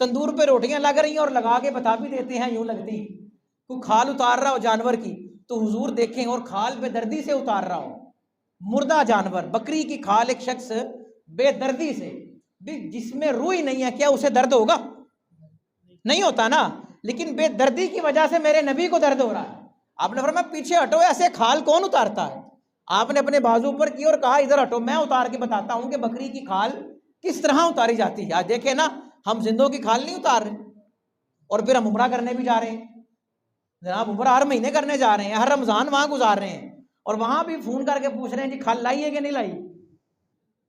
تندور پہ روٹیاں لگ رہی ہیں اور لگا کے بتا بھی دیتے ہیں یوں لگتی، کوئی کھال اتار رہا ہو جانور کی تو حضور دیکھیں اور کھال بے دردی سے اتار رہا ہو، مردہ جانور بکری کی کھال ایک شخص بے دردی سے، بھی جس میں روح ہی نہیں ہے کیا اسے درد ہوگا؟ نہیں ہوتا نا، لیکن بے دردی کی وجہ سے میرے نبی کو درد ہو رہا ہے۔ آپ نے فرمایا پیچھے ہٹو، ایسے کھال کون اتارتا ہے؟ آپ نے اپنے بازو پر کی اور کہا ادھر ہٹو، میں اتار کے بتاتا ہوں کہ بکری کی کھال کس طرح اتاری جاتی ہے۔ آج دیکھیں نا، ہم زندوں کی کھال نہیں اتار رہے، اور پھر ہم عمرہ کرنے بھی جا رہے ہیں جناب، عمرہ ہر مہینے کرنے جا رہے ہیں، ہر رمضان وہاں گزار رہے ہیں، اور وہاں بھی فون کر کے پوچھ رہے ہیں جی کھال لائی ہے کہ نہیں لائی۔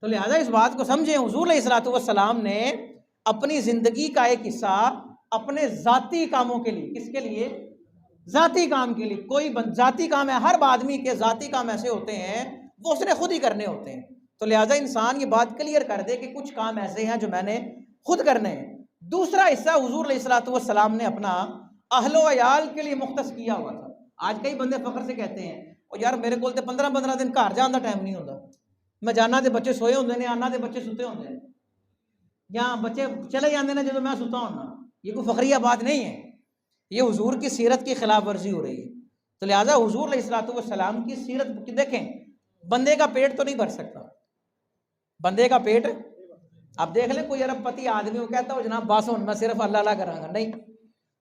تو لہٰذا اس بات کو سمجھیں، حضور علیہ الصلوۃ والسلام نے اپنی زندگی کا ایک حصہ اپنے ذاتی کاموں کے لیے، کس کے لیے؟ ذاتی کام کے لیے۔ کوئی ذاتی کام ہے، ہر آدمی کے ذاتی کام ایسے ہوتے ہیں وہ اس نے خود ہی کرنے ہوتے ہیں، تو لہٰذا انسان یہ بات کلیئر کر دے کہ کچھ کام ایسے ہیں جو میں نے خود کرنے ہیں۔ دوسرا حصہ حضور علیہ الصلوۃ والسلام نے اپنا اہل و عیال کے لیے مختص کیا ہوا تھا۔ آج کئی بندے فخر سے کہتے ہیں اور یار میرے کو 15 دن گھر جان کا ٹائم نہیں ہوتا، میں جانا دے بچے سوئے ہوندے نے، آنا دے بچے ستے ہوندے ہیں، یا بچے چلے جاندے نے جدوں میں ستا ہونا۔ یہ کوئی فخریہ بات نہیں ہے، یہ حضور کی سیرت کی خلاف ورزی ہو رہی ہے۔ تو لہٰذا حضور علیہ الصلوۃ والسلام کی سیرت دیکھیں، بندے کا پیٹ تو نہیں بھر سکتا، بندے کا پیٹ آپ دیکھ لیں کوئی ارب پتی آدمی وہ کہتا ہو جناب بس ہوں میں صرف اللہ اللہ کراں گا، نہیں۔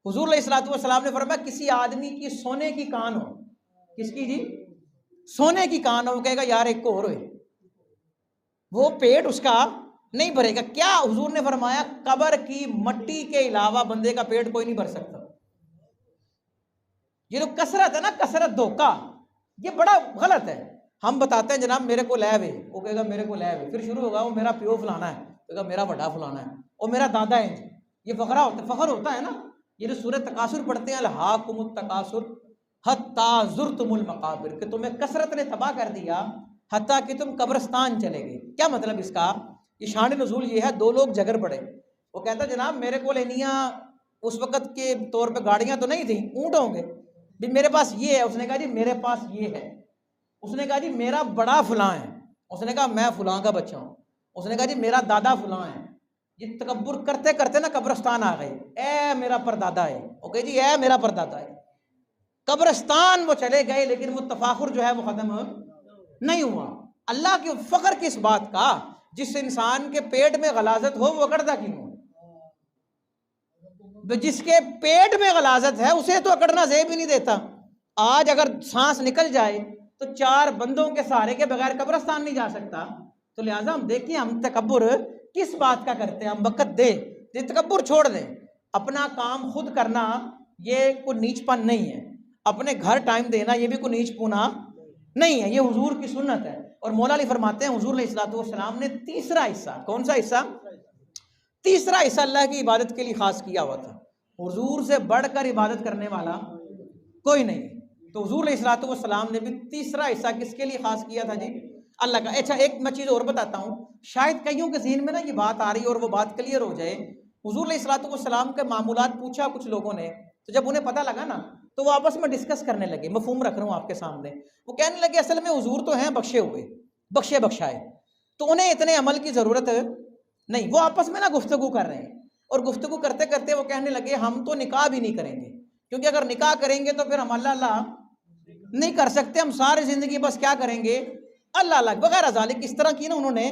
حضور علیہ الصلوۃ والسلام نے فرمایا کسی آدمی کی سونے کی کان ہو، کس کی جی؟ سونے کی کان ہو، وہ کہے گا یار ایک کو اور ہوئے، وہ پیٹ اس کا نہیں بھرے گا۔ کیا حضور نے فرمایا قبر کی مٹی کے علاوہ بندے کا پیٹ کوئی نہیں بھر سکتا۔ یہ جو کثرت ہے نا، کثرت دھوکہ، یہ بڑا غلط ہے۔ ہم بتاتے ہیں جناب میرے کو لے وے، وہ کہے گا میرے کو لے وے، پھر شروع ہوگا وہ میرا پیو فلانا ہے، کہے گا میرا بڑا فلانا ہے، اور میرا دادا ہے، یہ فخر ہوتا ہے نا۔ یہ جو سورہ تکاثر پڑھتے ہیں الہاکم التکاثر حتی زرتم المقابر، کہ تمہیں کثرت نے تباہ کر دیا، حتیٰ کہ تم قبرستان چلے گئے. کیا مطلب اس کا؟ یہ شان نزول یہ ہے، دو لوگ جھگڑ پڑے. وہ کہتا جناب میرے کو لینیاں اس وقت کے طور پہ گاڑیاں تو نہیں تھیں، اونٹ ہوں گے بھی میرے پاس یہ ہے. اس نے کہا جی میرے پاس یہ ہے. اس نے کہا جی میرا بڑا فلاں ہے. اس نے کہا میں فلاں کا بچہ ہوں. اس نے کہا جی میرا دادا فلاں ہے. یہ تکبر کرتے کرتے نا قبرستان آ گئے. اے میرا پردادا ہے. اوکے جی اے میرا پردادا ہے. قبرستان وہ چلے گئے لیکن وہ تفاخر جو ہے وہ ختم نہیں ہوا. اللہ کے فخر کس بات کا؟ جس انسان کے پیٹ میں غلاظت ہو وہ اکڑتا کیوں؟ جس کے پیٹ میں غلاظت ہے اسے تو اکڑنا زیب ہی نہیں دیتا. آج اگر سانس نکل جائے تو 4 بندوں کے سہارے کے بغیر قبرستان نہیں جا سکتا. تو لہٰذا ہم دیکھیں ہم تکبر کس بات کا کرتے ہیں. ہم وقت دے یہ تکبر چھوڑ دیں. اپنا کام خود کرنا یہ کوئی نیچ پن نہیں ہے. اپنے گھر ٹائم دینا یہ بھی کوئی نیچ پونا نہیں ہے. یہ حضور کی سنت ہے. اور مولا علی فرماتے ہیں حضور علیہ السلام نے تیسرا حصہ، کون سا حصہ؟ تیسرا حصہ اللہ کی عبادت کے لیے خاص کیا ہوا تھا. حضور سے بڑھ کر عبادت کرنے والا کوئی نہیں. تو حضور علیہ السلام نے بھی تیسرا حصہ کس کے لیے خاص کیا تھا جی؟ اللہ کا. اچھا ایک میں چیز اور بتاتا ہوں، شاید کئیوں کے ذہن میں نا یہ بات آ رہی ہے اور وہ بات کلیئر ہو جائے. حضور علیہ السلام کے معمولات پوچھا کچھ لوگوں نے، تو جب انہیں پتہ لگا نا تو وہ آپس میں ڈسکس کرنے لگے. مفہوم رکھ رہا ہوں آپ کے سامنے. وہ کہنے لگے اصل میں حضور تو ہیں بخشے ہوئے، بخشے بخشائے، تو انہیں اتنے عمل کی ضرورت نہیں. وہ آپس میں نا گفتگو کر رہے ہیں اور گفتگو کرتے کرتے وہ کہنے لگے ہم تو نکاح بھی نہیں کریں گے، کیونکہ اگر نکاح کریں گے تو پھر ہم اللہ نہیں کر سکتے. ہم ساری زندگی بس کیا کریں گے؟ اللہ وغیرہ ذالک. اس طرح کی نا انہوں نے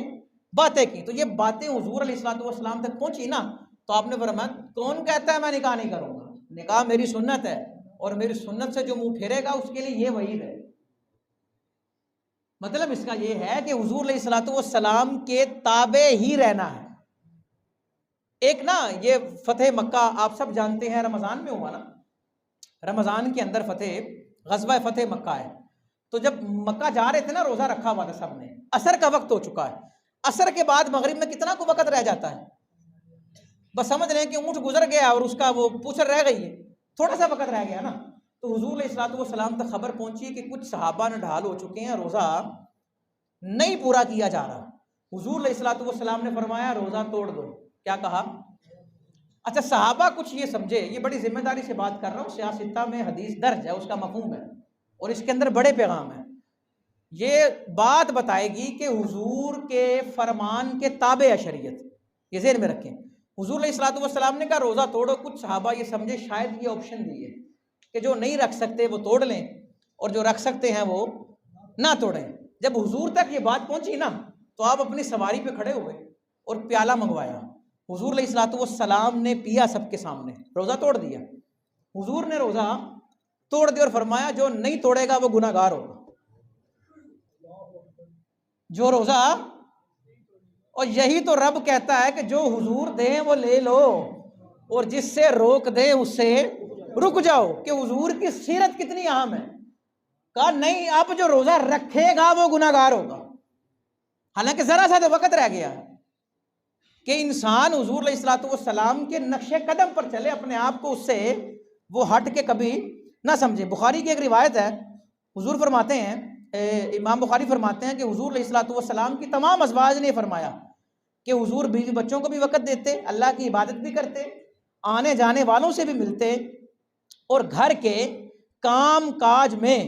باتیں کی. تو یہ باتیں حضور علیہ السلام تک پہنچی نا تو آپ نے فرمایا کون کہتا ہے میں نکاح نہیں کروں گا؟ نکاح میری سنت ہے اور میری سنت سے جو منہ پھیرے گا اس کے لیے یہ وعید ہے. مطلب اس کا یہ ہے کہ حضور علیہ السلام کے تابع ہی رہنا ہے. ایک نا یہ فتح مکہ آپ سب جانتے ہیں، رمضان میں ہوا نا. رمضان کے اندر غزوہ فتح مکہ ہے. تو جب مکہ جا رہے تھے نا روزہ رکھا ہوا تھا سب نے. عصر کا وقت ہو چکا ہے. عصر کے بعد مغرب میں کتنا کو وقت رہ جاتا ہے؟ بس سمجھ رہے ہیں کہ اونٹ گزر گیا اور اس کا وہ پوچھر رہ گئی ہے، تھوڑا سا وقت رہ گیا نا. تو حضور علیہ السلام تک خبر پہنچی کہ کچھ صحابہ نے ڈھال ہو چکے ہیں، روزہ نہیں پورا کیا جا رہا. حضور علیہ السلام نے فرمایا روزہ توڑ دو. کیا کہا؟ اچھا صحابہ کچھ یہ سمجھے، یہ بڑی ذمہ داری سے بات کر رہا ہوں، سیاستہ میں حدیث درج ہے، اس کا مفہوم ہے اور اس کے اندر بڑے پیغام ہیں. یہ بات بتائے گی کہ حضور کے فرمان کے تابع ہے شریعت. یہ ذہن میں رکھیں. حضور علیہ السلام نے کہا روزہ توڑو. کچھ صحابہ یہ سمجھے شاید یہ آپشن دی ہے کہ جو نہیں رکھ سکتے وہ توڑ لیں اور جو رکھ سکتے ہیں وہ نہ توڑیں. جب حضور تک یہ بات پہنچی نا تو آپ اپنی سواری پہ کھڑے ہوئے اور پیالہ منگوایا. حضور علیہ السلام نے پیا سب کے سامنے، روزہ توڑ دیا. حضور نے روزہ توڑ دیا اور فرمایا جو نہیں توڑے گا وہ گناہ گار ہوگا. جو روزہ، اور یہی تو رب کہتا ہے کہ جو حضور دیں وہ لے لو اور جس سے روک دیں اس سے رک جاؤ. کہ حضور کی سیرت کتنی اہم ہے. کہا نہیں اب جو روزہ رکھے گا وہ گناہ گار ہوگا. حالانکہ ذرا سا تو وقت رہ گیا کہ انسان حضور علیہ السلام کے نقش قدم پر چلے، اپنے آپ کو اس سے وہ ہٹ کے کبھی نہ سمجھے. بخاری کی ایک روایت ہے، حضور فرماتے ہیں، امام بخاری فرماتے ہیں کہ حضور علیہ السلام کی تمام ازواج نے فرمایا کہ حضور بیوی بچوں کو بھی وقت دیتے، اللہ کی عبادت بھی کرتے، آنے جانے والوں سے بھی ملتے اور گھر کے کام کاج میں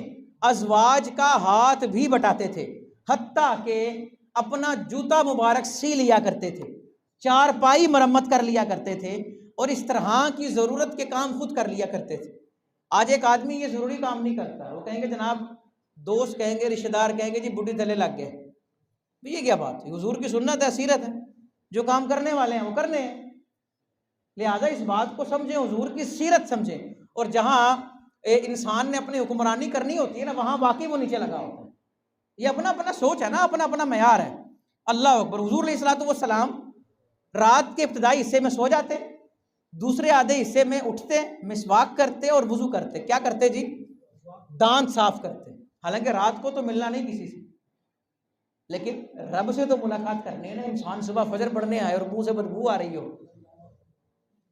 ازواج کا ہاتھ بھی بٹاتے تھے، حتیٰ کہ اپنا جوتا مبارک سی لیا کرتے تھے، چارپائی مرمت کر لیا کرتے تھے اور اس طرح کی ضرورت کے کام خود کر لیا کرتے تھے. آج ایک آدمی یہ ضروری کام نہیں کرتا، وہ کہیں گے جناب، دوست کہیں گے، رشتہ دار کہیں گے جی بڈھی تلے لگ گئے. یہ کیا بات ہے؟ حضور کی سنت ہے، سیرت ہے، جو کام کرنے والے ہیں وہ کرنے ہیں. لہٰذا اس بات کو سمجھیں، حضور کی سیرت سمجھیں. اور جہاں انسان نے اپنی حکمرانی کرنی ہوتی ہے نا وہاں واقعی وہ نیچے لگا ہوتا ہے. یہ اپنا اپنا سوچ ہے نا، اپنا اپنا معیار ہے. اللہ اکبر. حضور علیہ السلام رات کے ابتدائی حصے میں سو جاتے، دوسرے آدھے حصے میں اٹھتے، مسواک کرتے اور وضو کرتے. کیا کرتے جی؟ دانت صاف کرتے. حالانکہ رات کو تو ملنا نہیں کسی سے، لیکن رب سے تو ملاقات کرنی ہے نا. انسان صبح فجر پڑھنے آئے اور منہ سے بدبو آ رہی ہو،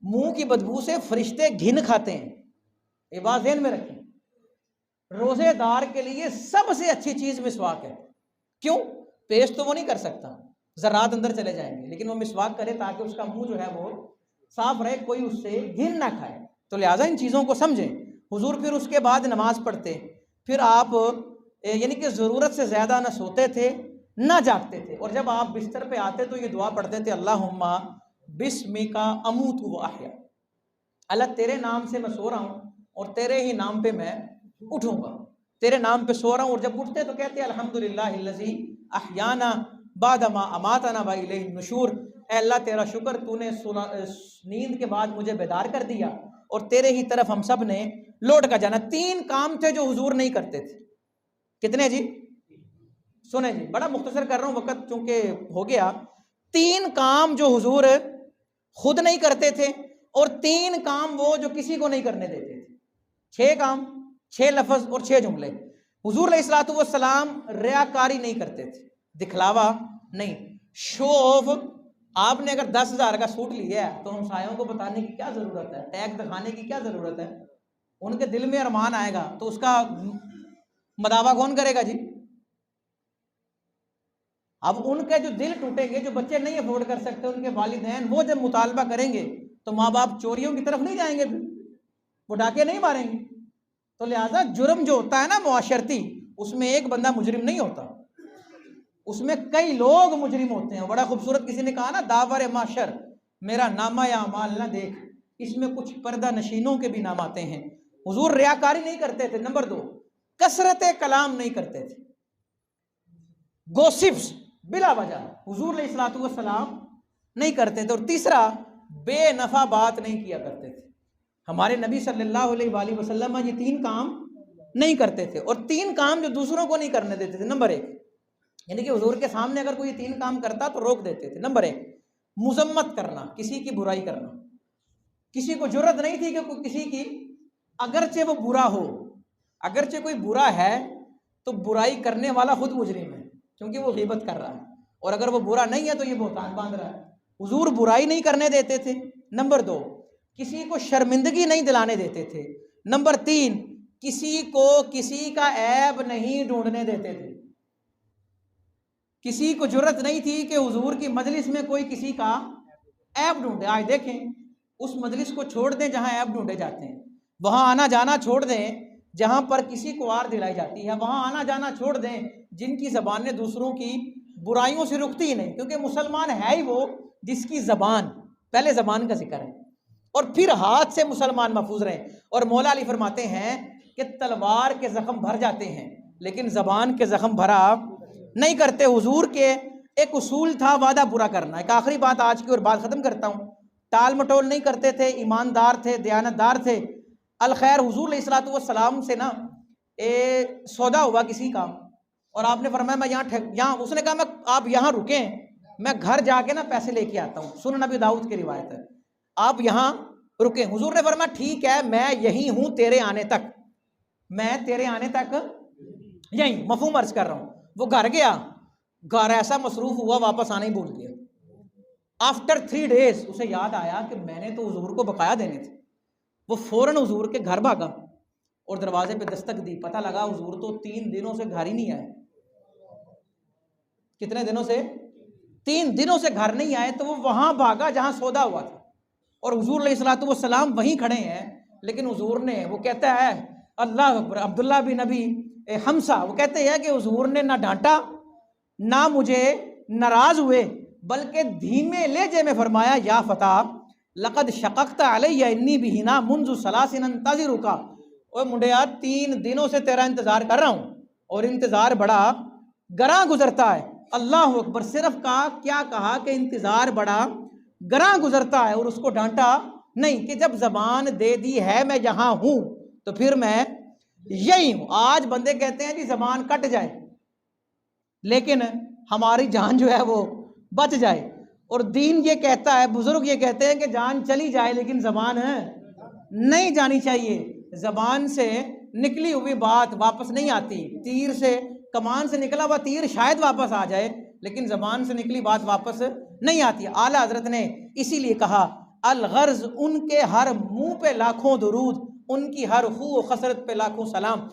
منہ کی بدبو سے فرشتے گھن کھاتے ہیں. یہ بات ذہن میں رکھیں. روزے دار کے لیے سب سے اچھی چیز مسواک ہے. کیوں؟ پیسٹ تو وہ نہیں کر سکتا، ذرات اندر چلے جائیں گے، لیکن وہ مسواک کرے تاکہ اس کا منہ جو ہے وہ صاف رہے، کوئی اس سے گھن نہ کھائے۔ تو لہٰذا ان چیزوں کو سمجھیں۔ حضور پھر اس کے بعد نماز پڑھتے، پھر آپ یعنی کہ ضرورت سے زیادہ نہ سوتے تھے نہ جاگتے تھے، اور جب آپ بستر پہ آتے تو یہ دعا پڑھتے تھے، اللہم بسمک اموت و احیا، اللہ تیرے نام سے میں سو رہا ہوں اور تیرے ہی نام پہ میں اٹھوں گا، تیرے نام پہ سو رہا ہوں۔ اور جب اٹھتے تو کہتے ہیں الحمدللہ الذی احیانا بعد ما اماتنا والیہ النشور، اے اللہ تیرا شکر، تو نے نیند کے بعد مجھے بیدار کر دیا اور تیرے ہی طرف ہم سب نے لوٹ کا جانا۔ 3 کام تھے جو حضور نہیں کرتے تھے۔ کتنے جی؟ سنیں جی، بڑا مختصر کر رہا ہوں، وقت چونکہ ہو گیا۔ 3 کام جو حضور خود نہیں کرتے تھے، اور 3 کام وہ جو کسی کو نہیں کرنے دیتے تھے۔ 6 کام، 6 لفظ اور 6 جملے۔ حضور علیہ الصلوۃ والسلام ریاکاری نہیں کرتے تھے، دکھلاوا نہیں، شو آف۔ آپ نے اگر 10,000 کا سوٹ لیا ہے تو ہمسایوں کو بتانے کی کیا ضرورت ہے، ٹیگ دکھانے کی کیا ضرورت ہے؟ ان کے دل میں ارمان آئے گا تو اس کا مداوع کون کرے گا جی؟ اب ان کے جو دل ٹوٹیں گے، جو بچے نہیں افورڈ کر سکتے، ان کے والدین وہ جب مطالبہ کریں گے تو ماں باپ چوریوں کی طرف نہیں جائیں گے، وہ ڈاکے نہیں ماریں گے۔ تو لہٰذا جرم جو ہوتا ہے نا معاشرتی، اس میں ایک بندہ مجرم نہیں ہوتا، اس میں کئی لوگ مجرم ہوتے ہیں۔ بڑا خوبصورت کسی نے کہا نا، داور معاشر میرا نامہ یا اعمال نہ دیکھ، اس میں کچھ پردہ نشینوں کے بھی نام آتے ہیں۔ حضور ریاکاری نہیں کرتے تھے۔ نمبر 2، کثرت کلام نہیں کرتے تھے، گوسپس بلا وجہ حضور علیہ الصلوۃ والسلام نہیں کرتے تھے۔ اور تیسرا، بے نفع بات نہیں کیا کرتے تھے۔ ہمارے نبی صلی اللہ علیہ وآلہ وسلم یہ 3 کام نہیں کرتے تھے، اور 3 کام جو دوسروں کو نہیں کرنے دیتے تھے۔ نمبر 1، یعنی کہ حضور کے سامنے اگر کوئی 3 کام کرتا تو روک دیتے تھے۔ نمبر 1، مذمت کرنا، کسی کی برائی کرنا۔ کسی کو جرت نہیں تھی کہ کوئی کسی کی، اگرچہ وہ برا ہو، اگرچہ کوئی برا ہے تو برائی کرنے والا خود مجرم ہے، کیونکہ وہ غیبت کر رہا ہے، اور اگر وہ برا نہیں ہے تو یہ بہتان باندھ رہا ہے۔ حضور برائی نہیں کرنے دیتے تھے۔ نمبر 2، کسی کو شرمندگی نہیں دلانے دیتے تھے۔ نمبر 3، کسی کو کسی کا عیب نہیں ڈھونڈنے دیتے تھے۔ کسی کو جرت نہیں تھی کہ حضور کی مجلس میں کوئی کسی کا عیب ڈھونڈے۔ آج دیکھیں، اس مجلس کو چھوڑ دیں جہاں عیب ڈھونڈے جاتے ہیں، وہاں آنا جانا چھوڑ دیں جہاں پر کسی کو آر دلائی جاتی ہے، وہاں آنا جانا چھوڑ دیں جن کی زبانیں دوسروں کی برائیوں سے رکتی ہی نہیں، کیونکہ مسلمان ہے ہی وہ جس کی زبان، پہلے زبان کا ذکر ہے، اور پھر ہاتھ سے مسلمان محفوظ رہیں۔ اور مولا علی فرماتے ہیں کہ تلوار کے زخم بھر جاتے ہیں لیکن زبان کے زخم بھرا نہیں کرتے۔ حضور کے ایک اصول تھا وعدہ برا کرنا۔ ایک آخری بات آج کی اور بات ختم کرتا ہوں، ٹال مٹول نہیں کرتے تھے، ایماندار تھے، دیانتدار تھے۔ الخیر، حضور علیہ الصلوۃ والسلام سے نا سودا ہوا کسی کا، اور آپ نے فرمایا میں یہاں اس نے کہا میں آپ یہاں رکیں، میں گھر جا کے نا پیسے لے کے آتا ہوں۔ سنن نبی داؤد کی روایت ہے، آپ یہاں رکیں۔ حضور نے فرمایا ٹھیک ہے، میں یہی ہوں تیرے آنے تک، میں تیرے آنے تک یہی، مفہوم عرض کر رہا ہوں۔ وہ گھر گیا، گھر ایسا مصروف ہوا واپس آنا ہی بھول گیا۔ آفٹر 3 days اسے یاد آیا کہ میں نے تو حضور کو بقایا دینے تھے۔ وہ فوراً حضور کے گھر بھاگا اور دروازے پہ دستک دی، پتہ لگا حضور تو 3 دنوں سے گھر ہی نہیں آئے۔ کتنے دنوں سے؟ 3 دنوں سے گھر نہیں آئے۔ تو وہ وہاں بھاگا جہاں سودا ہوا تھا، اور حضور علیہ الصلوۃ والسلام وہیں کھڑے ہیں، لیکن حضور نے، وہ کہتا ہے اللہ اکبر، عبداللہ بن نبی حمزہ، وہ کہتے ہیں کہ حضور نے نہ ڈانٹا نہ مجھے ناراض ہوئے، بلکہ دھیمے لہجے میں فرمایا یا فتیٰ لقد شققت علی انی بہنا منذ 3 انتظرک، اوہ منڈیا 3 دنوں سے تیرا انتظار کر رہا ہوں، اور انتظار بڑا گراں گزرتا ہے۔ اللہ اکبر، صرف کیا کہا کہ انتظار بڑا گراں گزرتا ہے، اور اس کو ڈانٹا نہیں کہ جب زبان دے دی ہے میں یہاں ہوں تو پھر میں یہی ہوں۔ آج بندے کہتے ہیں جی زبان کٹ جائے لیکن ہماری جان جو ہے وہ بچ جائے، اور دین یہ کہتا ہے، بزرگ یہ کہتے ہیں کہ جان چلی جائے لیکن زبان نہیں جانی چاہیے۔ زبان سے نکلی ہوئی بات واپس نہیں آتی، تیر سے، کمان سے نکلا ہوا تیر شاید واپس آ جائے لیکن زبان سے نکلی بات واپس نہیں آتی۔ اعلیٰ حضرت نے اسی لیے کہا الغرض، ان کے ہر منہ پہ لاکھوں درود، ان کی ہر خو و خسرت پہ لاکھوں سلام۔